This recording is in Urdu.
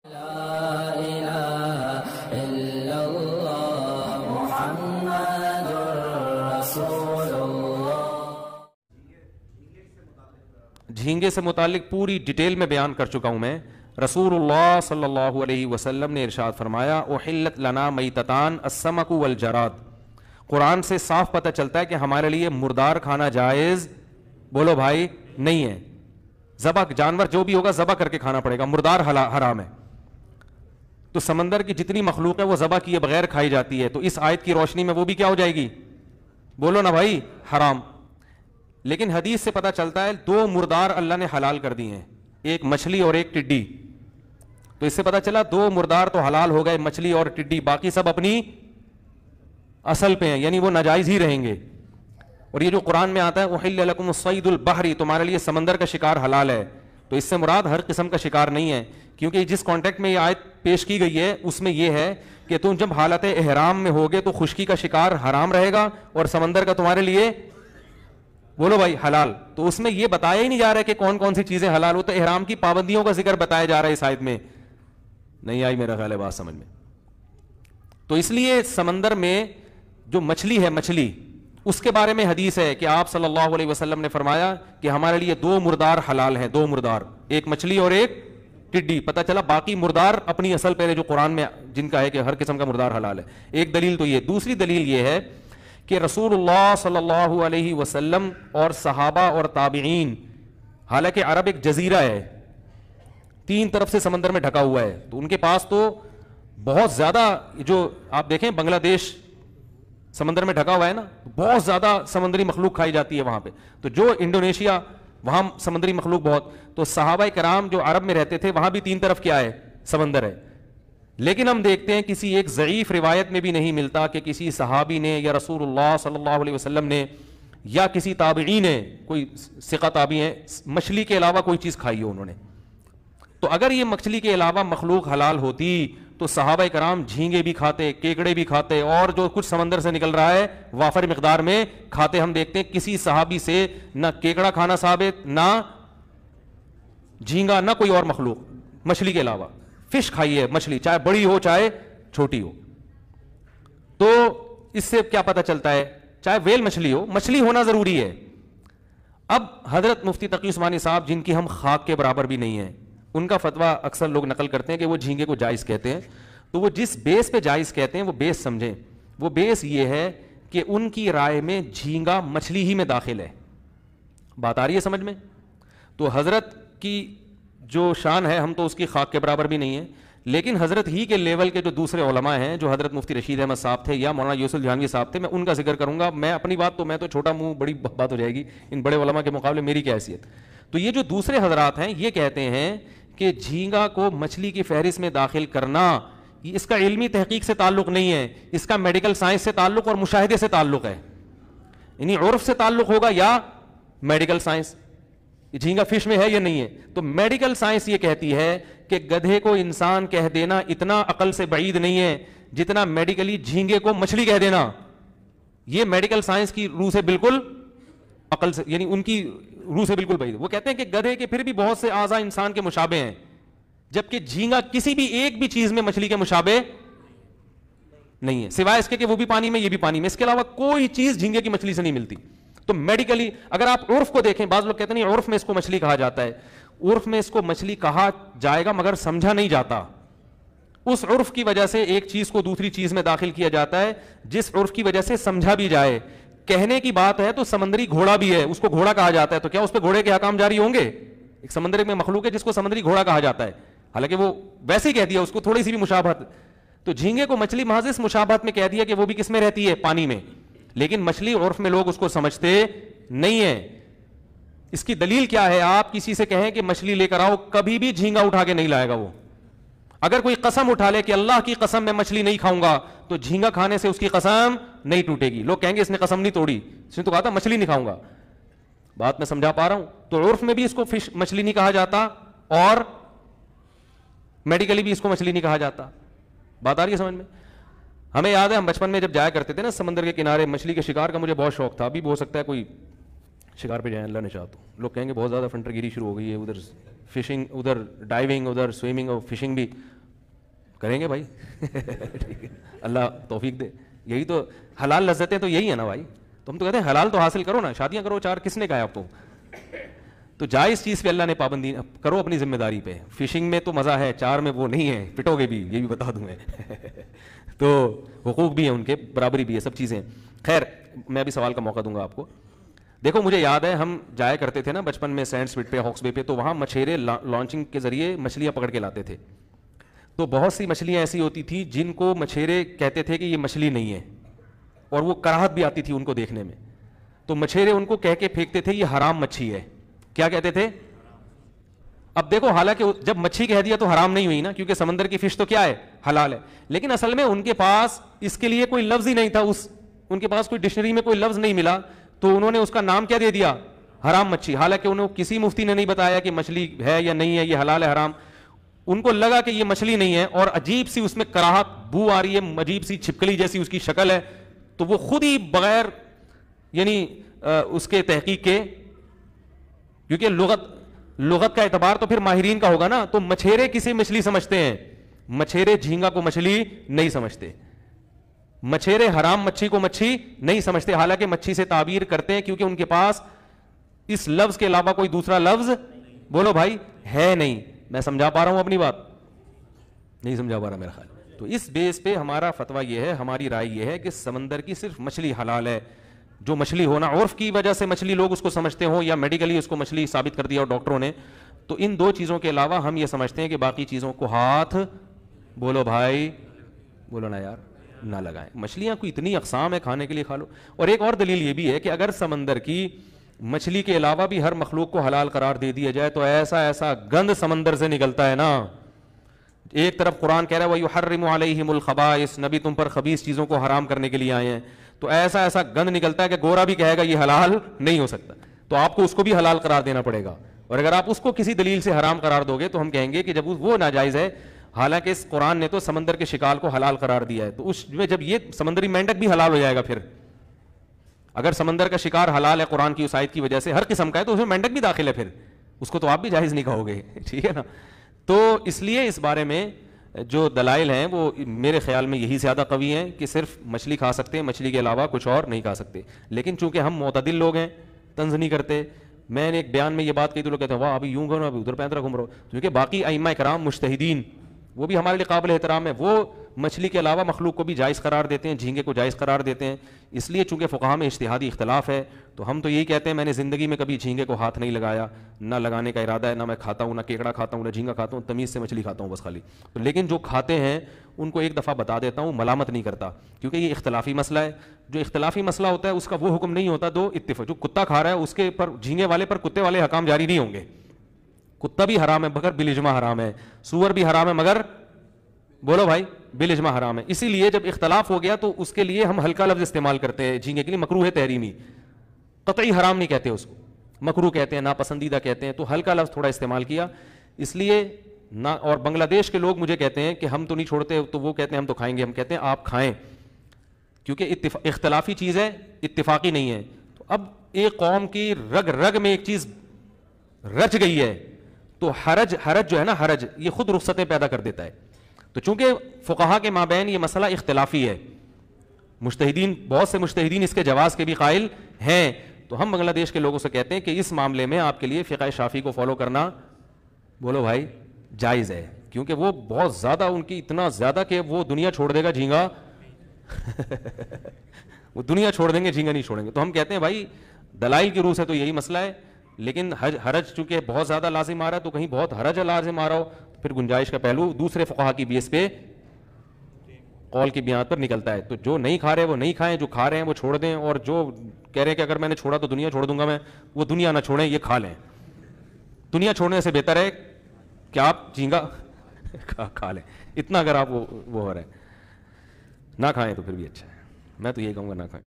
لا الہ الا اللہ محمد رسول اللہ۔ جھینگے سے متعلق پوری ڈیٹیل میں بیان کر چکا ہوں میں۔ رسول اللہ صلی اللہ علیہ وسلم نے ارشاد فرمایا احلت لنا میتتان السمک والجراد۔ قرآن سے صاف پتہ چلتا ہے کہ ہمارے لیے مردار کھانا جائز بولو بھائی نہیں ہے، ذبح جانور جو بھی ہوگا ذبح کر کے کھانا پڑے گا، مردار حرام ہے۔ تو سمندر کی جتنی مخلوق ہے وہ ذبح کیے بغیر کھائی جاتی ہے، تو اس آیت کی روشنی میں وہ بھی کیا ہو جائے گی؟ بولو نا بھائی حرام۔ لیکن حدیث سے پتہ چلتا ہے دو مردار اللہ نے حلال کر دی ہیں، ایک مچھلی اور ایک ٹڈی۔ تو اس سے پتہ چلا دو مردار تو حلال ہو گئے، مچھلی اور ٹڈی، باقی سب اپنی اصل پہ ہیں، یعنی وہ ناجائز ہی رہیں گے۔ اور یہ جو قرآن میں آتا ہے احل لکم الصید البحری، تمہارے لیے سمندر کا شکار حلال ہے، تو اس سے مراد ہر قسم کا شکار نہیں ہے، کیونکہ جس کانٹیکٹ میں یہ آیت پیش کی گئی ہے اس میں یہ ہے کہ تم جب حالت احرام میں ہوگے تو خشکی کا شکار حرام رہے گا اور سمندر کا تمہارے لیے بولو بھائی حلال۔ تو اس میں یہ بتایا ہی نہیں جا رہا ہے کہ کون کون سی چیزیں حلال ہو، تو احرام کی پابندیوں کا ذکر بتایا جا رہا ہے اس آیت میں۔ نہیں آئی میرا خیال ہے بات سمجھ میں؟ تو اس لیے سمندر میں جو مچھلی ہے، مچھلی اس کے بارے میں حدیث ہے کہ آپ صلی اللہ علیہ وسلم نے فرمایا کہ ہمارے لیے دو مردار حلال ہیں، دو مردار، ایک مچھلی اور ایک ٹڈی۔ پتہ چلا باقی مردار اپنی اصل پہ جو قرآن میں جن کا ہے کہ ہر قسم کا مردار حلال ہے۔ ایک دلیل تو یہ، دوسری دلیل یہ ہے کہ رسول اللہ صلی اللہ علیہ وسلم اور صحابہ اور تابعین، حالانکہ عرب ایک جزیرہ ہے، تین طرف سے سمندر میں ڈھکا ہوا ہے، تو ان کے پاس تو بہت زیادہ، جو آپ دیکھیں بنگلہ دیش سمندر میں ڈھکا ہوا ہے نا، بہت زیادہ سمندری مخلوق کھائی جاتی ہے وہاں پہ، تو جو انڈونیشیا وہاں سمندری مخلوق بہت، تو صحابہ کرام جو عرب میں رہتے تھے وہاں بھی تین طرف کیا ہے؟ سمندر ہے۔ لیکن ہم دیکھتے ہیں کسی ایک ضعیف روایت میں بھی نہیں ملتا کہ کسی صحابی نے یا رسول اللہ صلی اللہ علیہ وسلم نے یا کسی تابعی نے، کوئی ثقہ تابعی ہیں، مچھلی کے علاوہ کوئی چیز کھائی ہو انہوں نے۔ تو اگر یہ مچھلی کے علاوہ مخلوق حلال ہوتی تو صحابہ کرام جھینگے بھی کھاتے، کیکڑے بھی کھاتے، اور جو کچھ سمندر سے نکل رہا ہے وافر مقدار میں کھاتے۔ ہم دیکھتے ہیں کسی صحابی سے نہ کیکڑا کھانا ثابت، نہ جھینگا، نہ کوئی اور مخلوق مچھلی کے علاوہ۔ فش کھائی ہے مچھلی، چاہے بڑی ہو چاہے چھوٹی ہو۔ تو اس سے کیا پتہ چلتا ہے؟ چاہے ویل مچھلی ہو، مچھلی ہونا ضروری ہے۔ اب حضرت مفتی تقی عثمانی صاحب، جن کی ہم خاک کے برابر بھی نہیں ہیں، ان کا فتویٰ اکثر لوگ نقل کرتے ہیں کہ وہ جھینگے کو جائز کہتے ہیں۔ تو وہ جس بیس پہ جائز کہتے ہیں وہ بیس سمجھیں، وہ بیس یہ ہے کہ ان کی رائے میں جھینگا مچھلی ہی میں داخل ہے۔ بات آ رہی ہے سمجھ میں؟ تو حضرت کی جو شان ہے ہم تو اس کی خاک کے برابر بھی نہیں ہیں، لیکن حضرت ہی کے لیول کے جو دوسرے علماء ہیں، جو حضرت مفتی رشید احمد صاحب تھے یا مولانا یوسف جہانگیر صاحب تھے، میں ان کا ذکر کروں گا۔ میں اپنی بات تو میں تو چھوٹا منہ، بڑی بات ہو جائے گی، ان بڑے علماء کے مقابلے میری کیا حیثیت۔ تو یہ جو دوسرے حضرات ہیں یہ کہتے ہیں کہ جھینگا کو مچھلی کی فہرست میں داخل کرنا، اس کا علمی تحقیق سے تعلق نہیں ہے، اس کا میڈیکل سائنس سے تعلق اور مشاہدے سے تعلق ہے، یعنی عرف سے تعلق ہوگا یا میڈیکل سائنس، جھینگا فش میں ہے یا نہیں ہے۔ تو میڈیکل سائنس یہ کہتی ہے کہ گدھے کو انسان کہہ دینا اتنا عقل سے بعید نہیں ہے جتنا میڈیکلی جھینگے کو مچھلی کہہ دینا۔ یہ میڈیکل سائنس کی روح سے بالکل، عقل سے یعنی ان کی روح سے بالکل بعید۔ وہ کہتے ہیں کہ گدھے کے پھر بھی بہت سے اعضاء انسان کے مشابہ ہیں، جبکہ جھینگا کسی بھی ایک بھی چیز میں مچھلی کے مشابہ نہیں ہے، سوائے اس کے کہ وہ بھی پانی میں یہ بھی پانی میں، اس کے علاوہ کوئی چیز جھینگے کی مچھلی سے نہیں ملتی۔ تو میڈیکلی اگر آپ عرف کو دیکھیں، بعض لوگ کہتے ہیں نہیں عرف میں اس کو مچھلی کہا جاتا ہے، عرف میں اس کو مچھلی کہا جائے گا مگر سمجھا نہیں جاتا۔ اس عرف کی وجہ سے ایک چیز کو دوسری چیز میں داخل کیا جاتا ہے، جس عرف کی وجہ سے سمجھا بھی جائے۔ کہنے کی بات ہے تو سمندری گھوڑا بھی ہے، اس کو گھوڑا کہا جاتا ہے، تو کیا اس پہ گھوڑے کے احکام جاری ہوں گے؟ ایک سمندر میں مخلوق ہے جس کو سمندری گھوڑا کہا جاتا ہے، حالانکہ وہ ویسے ہی کہہ دیا، اس کو تھوڑی سی بھی مشابہت۔ تو جھینگے کو مچھلی محض اس مشابہت میں کہہ دیا کہ وہ بھی کس میں رہتی ہے؟ پانی میں، لیکن مچھلی عرف میں لوگ اس کو سمجھتے نہیں ہیں۔ اس کی دلیل کیا ہے؟ آپ کسی سے کہیں کہ مچھلی لے کر آؤ، کبھی بھی جھینگا اٹھا کے نہیں لائے گا وہ۔ اگر کوئی قسم اٹھا لے کہ اللہ کی قسم میں مچھلی نہیں کھاؤں گا، تو جھینگا کھانے سے اس کی قسم نہیں ٹوٹے گی۔ لوگ کہیں گے اس نے قسم نہیں توڑی، اس نے تو کہا تھا مچھلی نہیں کھاؤں گا۔ بات میں سمجھا پا رہا ہوں؟ تو عرف میں بھی اس کو فش مچھلی نہیں کہا جاتا اور میڈیکلی بھی اس کو مچھلی نہیں کہا جاتا۔ بات آ رہی ہے سمجھ میں؟ ہمیں یاد ہے ہم بچپن میں جب جایا کرتے تھے نا سمندر کے کنارے، مچھلی کے شکار کا مجھے بہت شوق تھا، ابھی بھی ہو سکتا ہے کوئی شکار پہ جائیں اللہ نے چاہا تو۔ لوگ کہیں گے بہت زیادہ فنٹر گیری شروع ہو گئی ہے، ادھر فشنگ، ادھر ڈائیونگ، ادھر سوئمنگ اور فشنگ بھی، کریں گے بھائی ٹھیک ہے, اللہ توفیق دے. یہی تو حلال لذتیں تو یہی ہے نا بھائی. تم تو کہتے ہیں حلال تو حاصل کرو نا, شادیاں کرو 4, کس نے کہا آپ کو؟ تو جائز چیز پہ اللہ نے پابندی کرو اپنی ذمہ داری پہ. فشنگ میں تو مزہ ہے, 4 میں وہ نہیں ہے, پٹو گے بھی, یہ بھی بتا دوں میں تو حقوق بھی ہیں ان کے, برابری بھی ہے, سب چیزیں. خیر میں بھی سوال کا موقع دوں گا آپ کو. دیکھو مجھے یاد ہے ہم جایا کرتے تھے نا بچپن میں سینڈ سپٹ پہ, ہاکس بے پہ, تو وہاں مچھیرے لانچنگ کے ذریعے مچھلیاں پکڑ کے لاتے تھے. تو بہت سی مچھلیاں ایسی ہوتی تھی جن کو مچھیرے کہتے تھے کہ یہ مچھلی نہیں ہے, اور وہ کراہت بھی آتی تھی ان کو دیکھنے میں. تو مچھیرے ان کو کہہ کے پھینکتے تھے یہ حرام مچھی ہے. کیا کہتے تھے؟ اب دیکھو حالانکہ جب مچھی کہہ دیا تو حرام نہیں ہوئی نا, کیونکہ سمندر کی فش تو کیا ہے, حلال ہے. لیکن اصل میں ان کے پاس اس کے لیے کوئی لفظ ہی نہیں تھا, ان کے پاس کوئی ڈکشنری میں کوئی لفظ نہیں ملا, تو انہوں نے اس کا نام کیا دے دیا, حرام مچھی. حالانکہ انہوں کسی مفتی نے نہیں بتایا کہ مچھلی ہے یا نہیں ہے, یہ حلال ہے حرام. ان کو لگا کہ یہ مچھلی نہیں ہے, اور عجیب سی اس میں کراہت بو آ رہی ہے, عجیب سی چھپکلی جیسی اس کی شکل ہے. تو وہ خود ہی بغیر یعنی اس کے تحقیق کے, کیونکہ لغت کا اعتبار تو پھر ماہرین کا ہوگا نا, تو مچھیرے کسی مچھلی سمجھتے ہیں, مچھیرے جھینگا کو مچھلی نہیں سمجھتے, مچھیرے حرام مچھی کو مچھی نہیں سمجھتے. حالانکہ مچھی سے تعبیر کرتے ہیں کیونکہ ان کے پاس اس لفظ کے علاوہ کوئی دوسرا لفظ, بولو بھائی, ہے نہیں. میں سمجھا پا رہا ہوں اپنی بات؟ نہیں سمجھا پا رہا میرا خیال. تو اس بیس پہ ہمارا فتویٰ یہ ہے, ہماری رائے یہ ہے کہ سمندر کی صرف مچھلی حلال ہے. جو مچھلی ہونا عرف کی وجہ سے مچھلی لوگ اس کو سمجھتے ہوں, یا میڈیکلی اس کو مچھلی ثابت کر دیا ہو ڈاکٹروں نے, تو ان 2 چیزوں کے علاوہ ہم یہ سمجھتے ہیں کہ باقی چیزوں کو ہاتھ, بولو بھائی, بولو نا یار, نہ لگائیں. مچھلیاں کوئی اتنی اقسام ہے, کھانے کے لیے کھا لو. اور ایک اور دلیل یہ بھی ہے کہ اگر سمندر کی مچھلی کے علاوہ بھی ہر مخلوق کو حلال قرار دے دیا جائے تو ایسا گند سمندر سے نکلتا ہے نا. ایک طرف قرآن کہہ رہا ہے وَيُحَرِّمُ عَلَيْهِمُ الْخَبَائِثَ, نبی تم پر خبیث چیزوں کو حرام کرنے کے لیے آئے ہیں, تو ایسا گند نکلتا ہے کہ گورا بھی کہے گا یہ حلال نہیں ہو سکتا, تو آپ کو اس کو بھی حلال قرار دینا پڑے گا. اور اگر آپ اس کو کسی دلیل سے حرام قرار دو گے تو ہم کہیں گے کہ جب وہ ناجائز ہے, حالانکہ اس قرآن نے تو سمندر کے شکار کو حلال قرار دیا ہے, تو اس میں جب یہ سمندری مینڈک بھی حلال ہو جائے گا, پھر اگر سمندر کا شکار حلال ہے قرآن کی اس آیت کی وجہ سے ہر قسم کا ہے, تو اس میں مینڈک بھی داخل ہے, پھر اس کو تو آپ بھی جائز نہیں کہو گے, ٹھیک ہے نا. تو اس لیے اس بارے میں جو دلائل ہیں وہ میرے خیال میں یہی زیادہ قوی ہیں کہ صرف مچھلی کھا سکتے ہیں, مچھلی کے علاوہ کچھ اور نہیں کھا سکتے. لیکن چونکہ ہم معتدل لوگ ہیں, طنز نہیں کرتے. میں نے ایک بیان میں یہ بات کہی تو لوگ کہتے ہیں واہ ابھی یوں گھومو, ابھی ادھر پینترا گھوم رہا ہو, کیونکہ باقی ائمہ کرام مجتہدین وہ بھی ہمارے لیے قابل احترام ہے, وہ مچھلی کے علاوہ مخلوق کو بھی جائز قرار دیتے ہیں, جھینگے کو جائز قرار دیتے ہیں. اس لیے چونکہ فقہا میں اجتہادی اختلاف ہے, تو ہم تو یہی کہتے ہیں, میں نے زندگی میں کبھی جھینگے کو ہاتھ نہیں لگایا, نہ لگانے کا ارادہ ہے, نہ میں کھاتا ہوں, نہ کیکڑا کھاتا ہوں, نہ جھینگا کھاتا ہوں, تمیز سے مچھلی کھاتا ہوں بس خالی. تو لیکن جو کھاتے ہیں ان کو ایک دفعہ بتا دیتا ہوں, ملامت نہیں کرتا, کیونکہ یہ اختلافی مسئلہ ہے. جو اختلافی مسئلہ ہوتا ہے اس کا وہ حکم نہیں ہوتا دو اتفاق. جو کتا کھا رہا ہے اس کے پر جھینگے والے پر کتے والے حکام جاری نہیں ہوں گے. کتا بھی حرام ہے مگر بالاجماع حرام ہے, سور بھی حرام ہے مگر, بولو بھائی, بالاجماع حرام ہے. اسی لیے جب اختلاف ہو گیا تو اس کے لیے ہم ہلکا لفظ استعمال کرتے ہیں جھینگے کے لیے, مکروہ ہے تحریمی, قطعی حرام نہیں کہتے اس کو, مکروہ کہتے ہیں, ناپسندیدہ کہتے ہیں, تو ہلکا لفظ تھوڑا استعمال کیا. اس لیے نہ, اور بنگلہ دیش کے لوگ مجھے کہتے ہیں کہ ہم تو نہیں چھوڑتے, تو وہ کہتے ہیں ہم تو کھائیں گے, ہم کہتے ہیں آپ کھائیں, کیونکہ اختلافی چیز ہے, اتفاقی نہیں ہے. تو اب ایک قوم کی رگ رگ میں ایک چیز رچ گئی ہے, تو حرج جو ہے نا, حرج یہ خود رخصتیں پیدا کر دیتا ہے. تو چونکہ فقہا کے مابین یہ مسئلہ اختلافی ہے, مجتہدین, بہت سے مجتہدین اس کے جواز کے بھی قائل ہیں, تو ہم بنگلہ دیش کے لوگوں سے کہتے ہیں کہ اس معاملے میں آپ کے لیے فقہ شافعی کو فالو کرنا, بولو بھائی, جائز ہے. کیونکہ وہ بہت زیادہ, ان کی اتنا زیادہ کہ وہ دنیا چھوڑ دے گا جھینگا وہ دنیا چھوڑ دیں گے, جھینگا نہیں چھوڑیں گے. تو ہم کہتے ہیں بھائی دلائل کی روح سے تو یہی مسئلہ ہے, لیکن حرج چونکہ بہت زیادہ لازم آ رہا ہے, تو کہیں بہت حرج لازم آ رہا ہو, پھر گنجائش کا پہلو دوسرے فقہا کی بیس پہ قول کی بیان پر نکلتا ہے. تو جو نہیں کھا رہے وہ نہیں کھائیں, جو کھا رہے ہیں وہ چھوڑ دیں, اور جو کہہ رہے ہیں کہ اگر میں نے چھوڑا تو دنیا چھوڑ دوں گا میں, وہ دنیا نہ چھوڑیں, یہ کھا لیں. دنیا چھوڑنے سے بہتر ہے کہ آپ جھینگا کھا لیں, اتنا اگر آپ وہ ہو رہا ہے. نہ کھائیں تو پھر بھی اچھا ہے, میں تو یہی کہوں گا نہ کھائیں.